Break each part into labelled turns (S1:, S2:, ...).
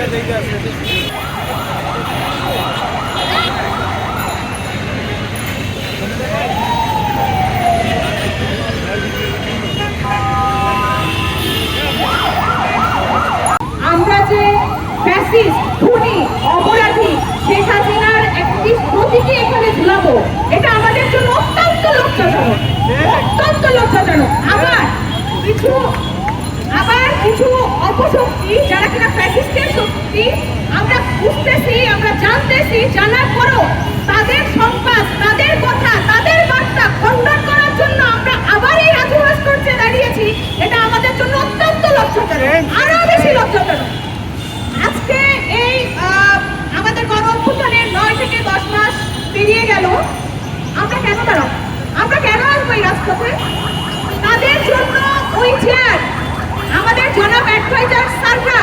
S1: আমরা যে ফ্যাসিস্ট, খুনি, অপরাধী শেখ হাসিনার একটি প্রতীকী এখানে ঝুলাবো, এটা আমাদের জন্য অত্যন্ত লজ্জাজনক, অত্যন্ত লজ্জাজনক। আবার কিছু অপশক্তি যারা কিনা ফ্যাসিস্টের শক্তি, আমরা বুঝতেছি, আমরা জানতেছি, জানার পরও তাদের সংবাদ, তাদের কথা, তাদের বার্তা খণ্ডন করার জন্য আমরা আবার এই রাজু ভাস্কর্যে দাঁড়িয়েছি। এটা আমাদের জন্য অত্যন্ত লজ্জাজনক, আরো বেশি লজ্জাজনক। আজকে এই আমাদের গণ অভ্যুত্থানের 9 থেকে 10 মাস পেরিয়ে গেল। আমরা কেন দাঁড়াবো? আমরা কেন আসবো এই রাজপথে? তাদের জন্য ওই চেয়ার, আমাদের জনাব অ্যাডভাইজার স্যাররা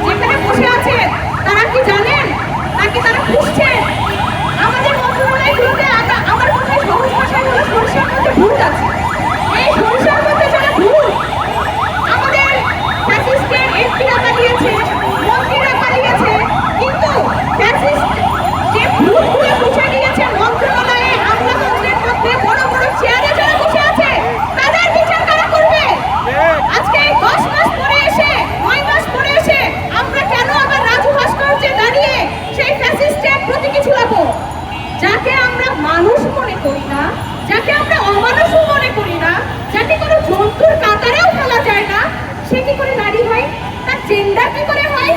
S1: যেখানে বসে আছেন, তারা কি জানেন নাকি তারা খুঁজছেন? আমাদের মন্ত্রণালয়গুলোতে আমার কথায় সহজ ভাষায় হলো সরিষার মধ্যে ভূত আছে। এই সরিষার মধ্যে যারা ভূত, আমাদের ফ্যাসিস্টের এমপিরা পালিয়েছে, মন্ত্রীরা পালিয়েছে, কিন্তু ফ্যাসিস্ট যে ভূতগুলো মুছে দিয়েছে মন্ত্রণালয়ে, আমলাতন্ত্রের মধ্যে বড় বড় চেয়ারে যারা বসে আছে, তাদের বিচার কারা করবে? আজকে 10 মাস পরে এসে, 9 মাস পরে এসে আমরা কেন আবার রাজু ভাস্কর্যে দাঁড়িয়ে সেই ফ্যাসিস্টের প্রতীকী ঝুলাবো? যাকে আমরা মানুষ মনে করি না, যাকে আমরা অমানুষও মনে করি না, যাকে কোনো জন্তুর কাতারেও ফেলা যায় না, সে কি করে নারী হয়? তার জেন্ডার কি করে হয়?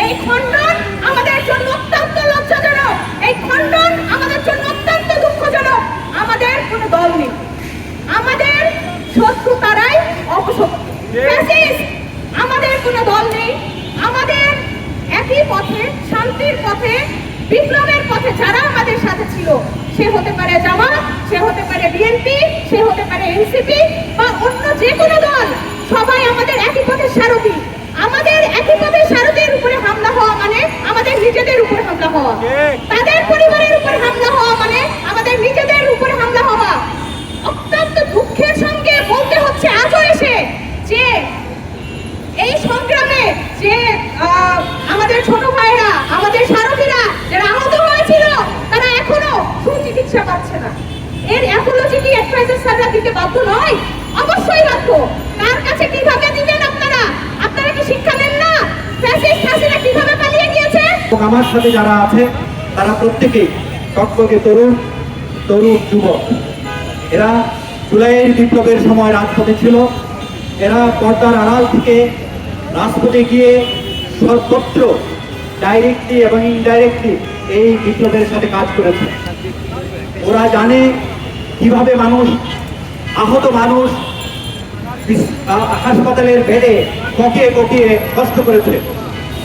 S1: এই খণ্ডন আমাদের জন্য অত্যন্ত লজ্জাজনক, এই খণ্ডন আমাদের জন্য অত্যন্ত দুঃখজনক। আমাদের কোনো দল নেই, আমাদের শত্রু তারাই, অপশক্তি, ফ্যাসিস্ট। আমাদের কোনো দল নেই, আমাদের একই পথে, শান্তির পথে, বিপ্লবের পথে যারা আমাদের সাথে ছিল, সে হতে পারে জামাত, সে হতে পারে বিএনপি, সে হতে পারে এনসিপি বা অন্য যে কোনো দল, সবাই আমাদের একই পথের সারথি। আমাদের একই পথের সারথির উপরে হামলা হওয়া মানে আমাদের নিজেদের উপরে হামলা হওয়া, তাদের পরিবারের উপরে হামলা হওয়া মানে আমাদের নিজেদের উপরে হামলা হওয়া। অত্যন্ত দুঃখের সঙ্গে বলতে হচ্ছে আজও এসে যে এই সংগ্রামে যে আমাদের ছোট ভাইরা, আমাদের সারথীরা যারা আহত হয়েছিল, তারা এখনো সুচিকিৎসা পাচ্ছে না। এর অ্যাপোলজি কি অ্যাডভাইজার স্যাররা দিতে বাধ্য নয়? অবশ্যই বাধ্য। কার কাছে কিভাবে দিবেন আপনারা? আপনারা কি শিক্ষা নেন না? ফ্যাসিস্ট হাসিনা কিভাবে পালিয়ে গিয়েছে?
S2: আমার সাথে যারা আছে তারা প্রত্যেকেই টকটকে তরুণ যুবক। এরা জুলাইয়ের বিপ্লবের সময় রাজপথে ছিল। এরা পর্দার আড়াল থেকে রাজপথে গিয়ে সর্বত্র ডাইরেক্টলি এবং ইনডাইরেক্টলি এই বিপ্লবের সাথে কাজ করেছে। ওরা জানে কিভাবে আহত মানুষ হাসপাতালের বেডে কটিয়ে কটিয়ে কষ্ট করেছে,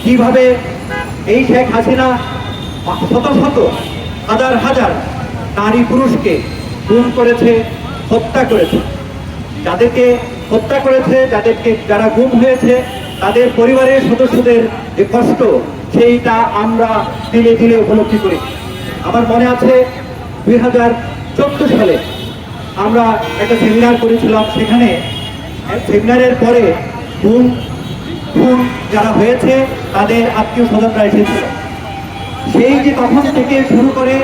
S2: কিভাবে এই শেখ হাসিনা শত শত হাজার হাজার নারী পুরুষকে গুম করেছে, হত্যা করেছে। যাদেরকে হত্যা করেছে, যারা গুম হয়েছে, তাদের পরিবারের সদস্যদের যে কষ্ট, সেইটা আমরা দিলে দিলে উপলব্ধি করি। আমার মনে আছে 2014 সালে আমরা একটা সেমিনার করেছিলাম। সেখানে সেমিনারের পরে খুন যারা হয়েছে তাদের আত্মীয় স্বজনরা এসেছিল। সেই যে তখন থেকে শুরু করে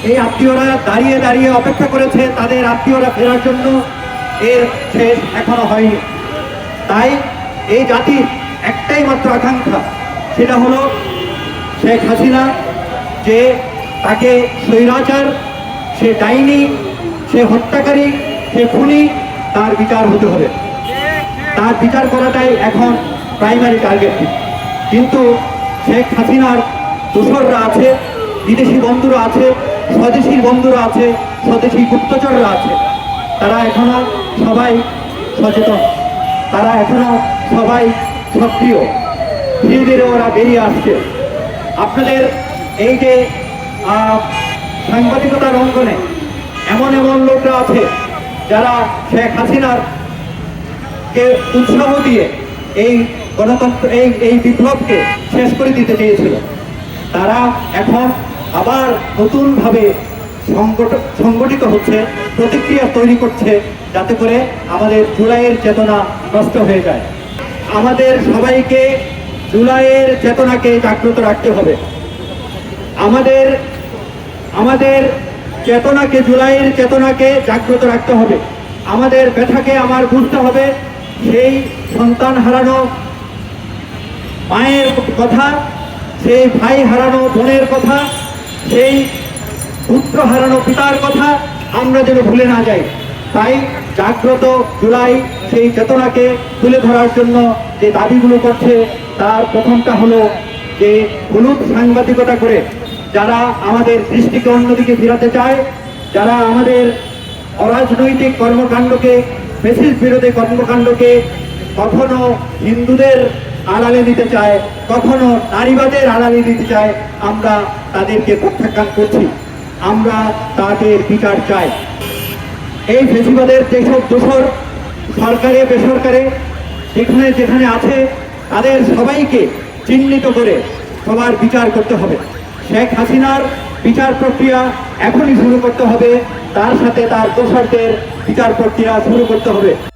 S2: এই আত্মীয়রা দাঁড়িয়ে দাঁড়িয়ে অপেক্ষা করেছে তাদের আত্মীয়রা ফেরার জন্য, এর শেষ এখনো হয়নি। তাই এই জাতির একটাই মাত্র আকাঙ্ক্ষা, সেটা হলো শেখ হাসিনা যে তাকে স্বৈরাচার, সে ডাইনি, সে হত্যাকারী, সে খুনি, তার বিচার হতে হবে। তার বিচার করাটাই এখন প্রাইমারি টার্গেট। কিন্তু শেখ হাসিনার দোসররা আছে, বিদেশি বন্ধুরা আছে, স্বদেশী বন্ধুরা আছে, স্বদেশী গুপ্তচররা আছে। তারা এখনো সবাই সচেতন, তারা এখনো সবাই সক্রিয়। ধীরে ধীরে ওরা বেরিয়ে আসছে। আপনাদের এই যে সাংবাদিকতার অঙ্গনে এমন এমন লোকরা আছে যারা শেখ হাসিনার কে উৎসাহ দিয়ে এই গণতন্ত্র, এই বিপ্লবকে শেষ করে দিতে চেয়েছিল। তারা এখন আবার নতুনভাবে সংগঠিত হচ্ছে, প্রতিক্রিয়া তৈরি করছে, যাতে করে আমাদের জুলাইয়ের চেতনা নষ্ট হয়ে যায়। আমাদের সবাইকে জুলাইয়ের চেতনাকে জাগ্রত রাখতে হবে। আমাদের আমাদের চেতনাকে, জুলাইয়ের চেতনাকে জাগ্রত রাখতে হবে। আমাদের ব্যথাকে আমার বুঝতে হবে। সেই সন্তান হারানো মায়ের কথা, সেই ভাই হারানো বোনের কথা, সেই পুত্র হারানো পিতার কথা আমরা যেন ভুলে না যাই। তাই জাগ্রত জুলাই সেই চেতনাকে তুলে ধরার জন্য যে দাবিগুলো করছে, তার প্রথমটা হলো যে হলুদ সাংবাদিকতা করে যারা আমাদের দৃষ্টিকে অন্যদিকে ফিরাতে চায়, যারা আমাদের অরাজনৈতিক কর্মকাণ্ডকে, ফ্যাসিস্ট বিরোধী কর্মকাণ্ডকে কখনো হিন্দুদের আড়ালে দিতে চায়, কখনো নারীবাদের আড়ালে দিতে চায়, আমরা তাদেরকে প্রত্যাখ্যান করছি। আমরা তাদের বিচার চাই। এই ফেসিবাদের যেসব দোষর সরকারে বেসরকারে যেখানে যেখানে আছে, তাদের সবাইকে চিহ্নিত করে সবার বিচার করতে হবে। শেখ হাসিনার বিচার প্রক্রিয়া এখনই শুরু করতে হবে, তার সাথে তার দোষরদের বিচার প্রক্রিয়া শুরু করতে হবে।